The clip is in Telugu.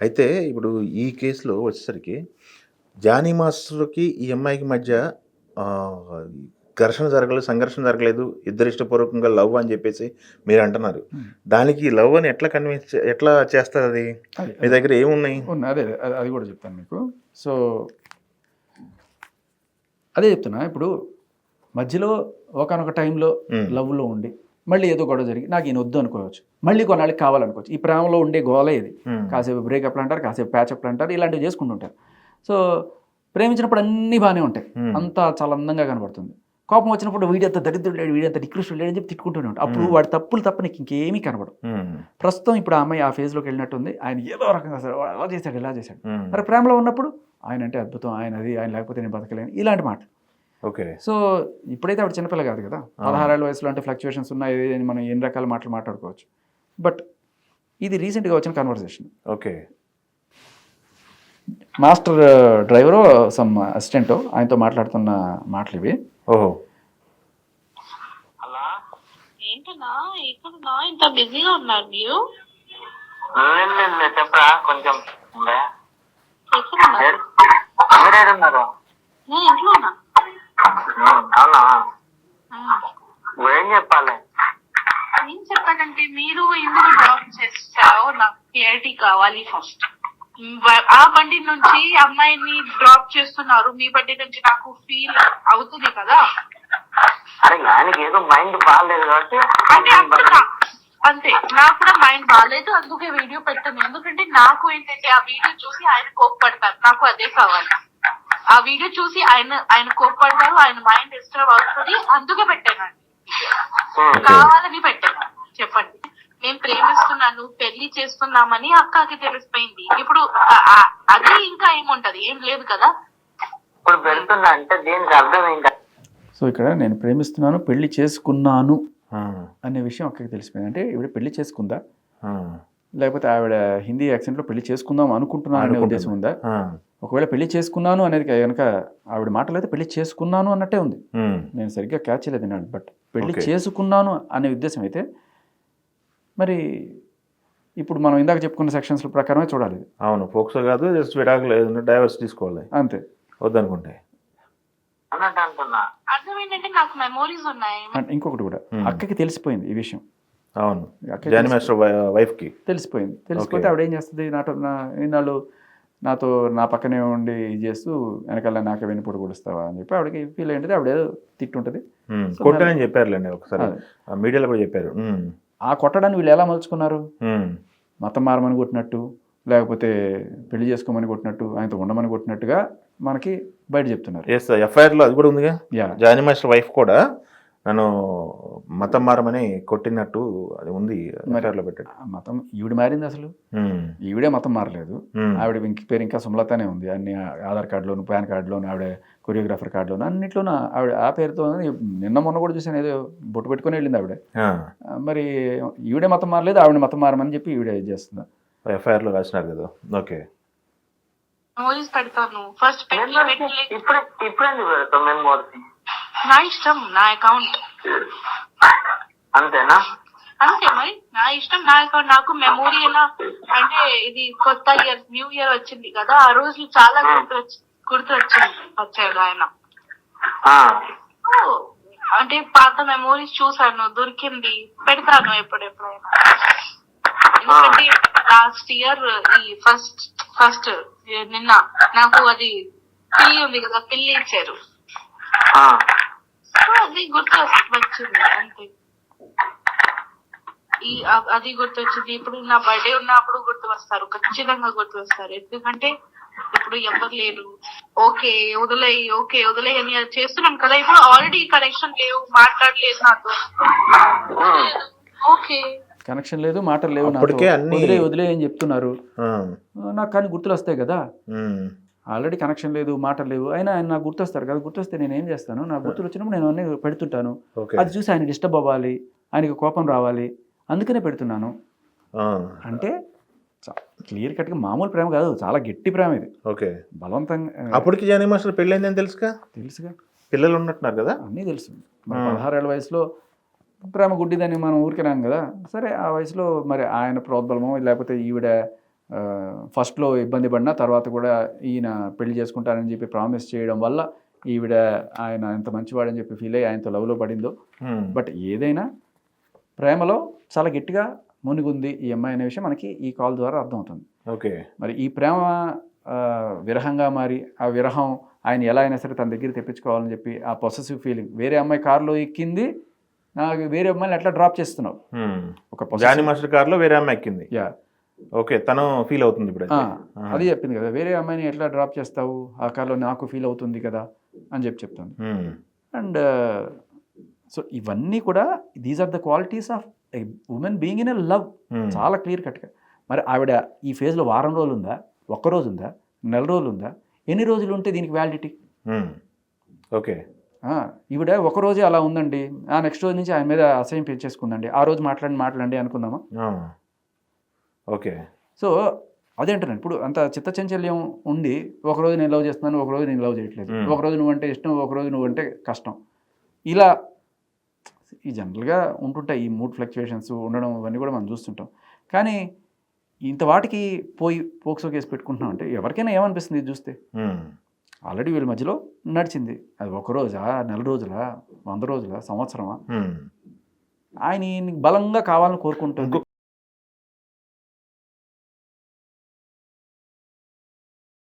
అయితే ఇప్పుడు ఈ కేస్‌లో వచ్చేసరికి 'జానీ మాస్టర్‌కి' ఈ అమ్మాయికి మధ్య ఆహ్, ఘర్షణ జరగలేదు, సంఘర్షణ జరగలేదు. ఇద్దరు ఇష్టపూర్వకంగా లవ్ అని జెప్పేసి మీరంటున్నారు. దానికి లవ్ అని ఎట్లా ఎట్లా చేస్తారది? అది మీ దగ్గర ఏమున్నాయి? అదే అది కూడా చెప్తాను మీకు. సో అదే చెప్తున్నా. ఇప్పుడు మధ్యలో ఒకానొక టైంలో లవ్‌లో ఉండి, మళ్ళీ ఏదో గొడవ జరిగి నాకు ఈయన వద్దు అనుకోవచ్చు. మళ్ళీ కొన్నాళ్ళకి కావాలనుకోవచ్చు. ఈ ప్రేమలో ఉండే గోలే ఇది. కాసేపు బ్రేకప్‌లు అంటారు, కాసేపు ప్యాచప్‌లు అంటారు, ఇలాంటివి చేసుకుంటుంటారు. సో ప్రేమించినప్పుడు అన్నీ బాగానే ఉంటాయి. అంతా చాలా అందంగా కనబడుతుంది. కోపం వచ్చినప్పుడు వీడంత దరిద్రుడు లేడు, వీడంత నికృష్టుడు లేడు అని చెప్పి తిట్టుకుంటూనే ఉంటాడు. అప్పుడు వాడి తప్పులు తప్ప నీకు ఇంకేమీ కనబడవు. ప్రస్తుతం ఇప్పుడు ఆ అమ్మాయి ఆ ఫేజ్‌లోకి వెళ్ళినట్టుంది. ఆయన ఏదో రకంగా సరే అలా చేశాడు, ఇలా చేశాడు. మరి ప్రేమలో ఉన్నప్పుడు ఆయన అంటే అద్భుతం, ఆయన అది, ఆయన లేకపోతే నేను బతకలేను, ఇలాంటి మాటలు. ఓకే. సో ఇప్పుడైతే ఆవిడ చిన్నపిల్ల కాదు కదా, 16 ఏళ్ళ వయసులో అంటే ఫ్లక్చుయేషన్స్ ఉన్నాయి అని మనం ఎన్ని రకాల మాటలు మాట్లాడుకోవచ్చు. బట్ ఇది రీసెంట్గా వచ్చిన conversation. Okay. Master driver some assistant ఆయనతో మాట్లాడుతున్న మాటలు ఇవి. ఓహో. అలా ఏంటన్నా ఇక్కడ ఇంత బిజీగా ఉన్నారు మీరు? చెప్పరా కొంచెం ఉన్నారు. నేను ఇంట్లో ఉన్నా. అవునా? ఏం చెప్పాలి? ఏం చెప్పాలంటే మీరు ఎందుకు డ్రాప్ చేస్తారో నాకు క్లారిటీ కావాలి ఫస్ట్. ఆ బండి నుంచి అమ్మాయిని డ్రాప్ చేస్తున్నారు, మీ బండి నుంచి నాకు ఫీల్ అవుతుంది కదా. అరే ఆయనకి ఏదో మైండ్ బాగాలేదు కాబట్టి అంటే అంతే, నాకు కూడా మైండ్ బాగాలేదు, అందుకే వీడియో పెట్టాను. ఎందుకంటే నాకు ఏంటంటే ఆ వీడియో చూసి ఆయన కోప్పడతారు, నాకు అదే కావాలి. ఆ వీడియో చూసి ఆయన కోప్పడతారు, ఆయన మైండ్ డిస్టర్బ్ అవుతుంది, అందుకే పెట్టాను. కావాలని పెట్టాను. చెప్పండి, నేను ప్రేమిస్తున్నాను, పెళ్లి చేస్తున్నామని అక్కకి తెలిసిపోయింది. ఇప్పుడు అది ఇంకా ఏముంటది, ఏం లేదు కదా. ఇప్పుడు పెడుతున్నా అంటే దీనికి అర్థం ఏంటి? సో ఇక్కడ నేను ప్రేమిస్తున్నాను, పెళ్లి చేసుకున్నాను అనే విషయం అక్కడికి తెలిసిపోయింది. అంటే ఈవిడ పెళ్లి చేసుకుందా, లేకపోతే ఆవిడ హిందీ యాక్సెంట్లో పెళ్లి చేసుకుందాం అనుకుంటున్నాను అనే ఉద్దేశం ఉందా? ఒకవేళ పెళ్లి చేసుకున్నాను అనేది కనుక ఆవిడ మాటలు అయితే పెళ్లి చేసుకున్నాను అన్నట్టే ఉంది. నేను సరిగ్గా క్యాచ్ చేయలేదు అన్నాడు. బట్ పెళ్లి చేసుకున్నాను అనే ఉద్దేశం అయితే మరి ఇప్పుడు మనం ఇందాక చెప్పుకున్న సెక్షన్స్ ప్రకారమే చూడాలి. అవును, ఫోక్సో కాదు, జస్ట్ విడాకులు, డైవర్స్ తీసుకోవాలి అంతే వద్దనుకుంటే. అర్థం ఏంటంటే నాకు మెమోరీస్ ఉన్నాయి. ఇంకొకటి కూడా అక్కకి తెలిసిపోయింది ఈ విషయం. అవును, జానీ మాస్టర్ వైఫ్కి తెలిసిపోయింది. తెలిసిపోతే ఆవిడ ఏం చేస్తుంది, ఇన్నాళ్ళు నాతో నా పక్కనే ఉండి ఇది చేస్తూ వెనకాల నాకే వెనుపొడి కొడుస్తావా అని చెప్పి ఆవిడకి ఫీల్ అయ్యింది. ఆవిడ ఏదో తిట్టుంటుంది. కొట్టని చెప్పారులేండి, ఒకసారి మీడియాలో కూడా చెప్పారు. ఆ కొట్టడాన్ని వీళ్ళు ఎలా మలుచుకున్నారు, మతం మారమని కొట్టినట్టు, లేకపోతే పెళ్లి చేసుకోమని కొట్టినట్టు, ఆయనతో ఉండమని కొట్టినట్టుగా మనకి బయట చెప్తున్నారు. ఎఫ్ఐఆర్లో అది కూడా ఉందిగా, జానీ మాస్టర్ వైఫ్ కూడా నన్ను మతం మారమని కొట్టినట్టు అది ఉంది ఎఫ్ఐఆర్లో పెట్టాడు. మతం ఈవిడ మారింది, అసలు ఈవిడే మతం మారలేదు. ఆవిడ పేరు ఇంకా సుమలతానే ఉంది. అన్ని ఆధార్ కార్డులోను, పాన్ కార్డులోను, ఆవిడ కొరియోగ్రాఫర్ కార్డులోను, అన్నింటిలోనూ ఆవిడ ఆ పేరుతో. నిన్న మొన్న కూడా చూసాను, ఏదో బొట్టు పెట్టుకుని వెళ్ళింది ఆవిడ. మరి ఈవిడే మతం మారలేదు, ఆవిడ మతం మారమని చెప్పి ఈవిడ ఇది చేస్తుంది. ఎఫ్ఐఆర్లో రాసినారు కదా. ఓకే, నా ఇష్టం, నా అకౌంట్ అంతేనా? అంతే మరి, నా ఇష్టం, నా అకౌంట్. నాకు మెమోరీ ఎలా అంటే, ఇది కొత్త ఇయర్, న్యూ ఇయర్ వచ్చింది కదా, ఆ రోజు చాలా గుర్తు వచ్చాడు ఆయన. అంటే పాత మెమోరీస్ చూసాను, దొరికింది, పెడతాను ఎప్పుడెప్పుడైనా. ఎందుకంటే లాస్ట్ ఇయర్ ఈ ఫస్ట్ నిన్న నాకు అది పిల్లి ఉంది కదా, పిల్లి ఇచ్చారు, అది గుర్తు వచ్చింది అంతే. అది గుర్తు వచ్చింది. ఇప్పుడు నా బర్త్డే ఉన్నప్పుడు గుర్తు వస్తారు, ఖచ్చితంగా గుర్తు వస్తారు. ఎందుకంటే ఇప్పుడు ఎవరు లేరు, ఓకే వదిలే అని చేస్తున్నాను కదా. ఇప్పుడు ఆల్రెడీ కనెక్షన్ లేవు, మాట్లాడలేదు నాతో, ఓకే కనెక్షన్ లేదు, మాటలు లేవు, వదిలే అని చెప్తున్నారు నాకు. కానీ గుర్తులు వస్తాయి కదా, ఆల్రెడీ కనెక్షన్ లేదు, మాటలు లేవు, అయినా ఆయన నాకు గుర్తొస్తారు కదా. గుర్తొస్తే నేను ఏం చేస్తాను, నాకు గుర్తులు వచ్చినప్పుడు నేను అన్నీ పెడుతుంటాను. అది చూసి ఆయన డిస్టర్బ్ అవ్వాలి, ఆయనకి కోపం రావాలి, అందుకనే పెడుతున్నాను. అంటే క్లియర్ కట్గా మామూలు ప్రేమ కాదు, చాలా గట్టి ప్రేమ ఇది. ఓకే, బలవంతంగా. అప్పటికి జానీ మాస్టర్ పెళ్ళైందని తెలుసుగా, పిల్లలు ఉన్నట్టున్నారు కదా, అన్నీ తెలుసు. 16 ఏళ్ళ వయసులో ప్రేమ గుడ్డిదని మనం ఊరికినాం కదా. సరే, ఆ వయసులో మరి ఆయన ప్రోద్బలమో లేకపోతే ఈవిడ ఫస్ట్లో ఇబ్బంది పడినా తర్వాత కూడా ఈయన పెళ్లి చేసుకుంటానని చెప్పి ప్రామిస్ చేయడం వల్ల ఈవిడ ఆయన ఎంత మంచివాడని చెప్పి ఫీల్ అయ్యి ఆయనతో లవ్లో పడిందో. బట్ ఏదైనా ప్రేమలో చాలా గట్టిగా మునిగుంది ఈ అమ్మాయి అనే విషయం మనకి ఈ కాల్ ద్వారా అర్థమవుతుంది. ఓకే. మరి ఈ ప్రేమ విరహంగా మారి ఆ విరహం ఆయన ఎలా అయినా సరే తన దగ్గర తెప్పించుకోవాలని చెప్పి ఆ పొసెసివ్ ఫీలింగ్, వేరే అమ్మాయి కారులో ఎక్కింది, నాకు వేరే అమ్మాయిని ఎట్లా డ్రాప్ చేస్తున్నావు, ఒక జానీ మాస్టర్ కార్లో వేరే అమ్మాయి ఎక్కింది. యా ఓకే, తను ఫీల్ అవుతుంది ఇప్పుడు. అది చెప్పింది కదా, వేరే అమ్మాయిని ఎట్లా డ్రాప్ చేస్తావు, ఆ కార్లో నాకు ఫీల్ అవుతుంది కదా అని చెప్తుంది. అండ్ సో ఇవన్నీ కూడా these are the qualities of a women being in a love, చాలా క్లియర్ కట్గా. మరి ఆవిడ ఈ ఫేజ్లో వారం రోజులు ఉందా, ఒక్కరోజు ఉందా, నెల రోజులు ఉందా, ఎన్ని రోజులు ఉంటే దీనికి వ్యాలిడిటీ? ఓకే. ఈవిడ ఒక రోజే అలా ఉందండి, నెక్స్ట్ రోజు నుంచి ఆయన మీద అసహ్యం పెంచేసుకుందండి, ఆ రోజు మాట్లాడండి అనుకుందామా? ఓకే. సో అదేంటున్నాను, ఇప్పుడు అంత చిత్తచంచల్యం ఉండి ఒకరోజు నేను లవ్ చేస్తున్నాను, ఒకరోజు నేను లవ్ చేయట్లేదు, ఒకరోజు నువ్వంటే ఇష్టం, ఒకరోజు నువ్వంటే కష్టం, ఇలా ఈ జనరల్గా ఉంటుంటాయి ఈ మూడ్ ఫ్లక్చుయేషన్స్ ఉండడం, ఇవన్నీ కూడా మనం చూస్తుంటాం. కానీ ఇంత వాటికి పోయి పోక్సో కేసు పెట్టుకుంటున్నాం అంటే ఎవరికైనా ఏమనిపిస్తుంది ఇది చూస్తే? ఆల్రెడీ వీళ్ళ మధ్యలో నడిచింది, అది ఒక రోజా, నెల రోజులా, 100 రోజులా, సంవత్సరమా? ఆయన బలంగా కావాలని కోరుకుంటుంది.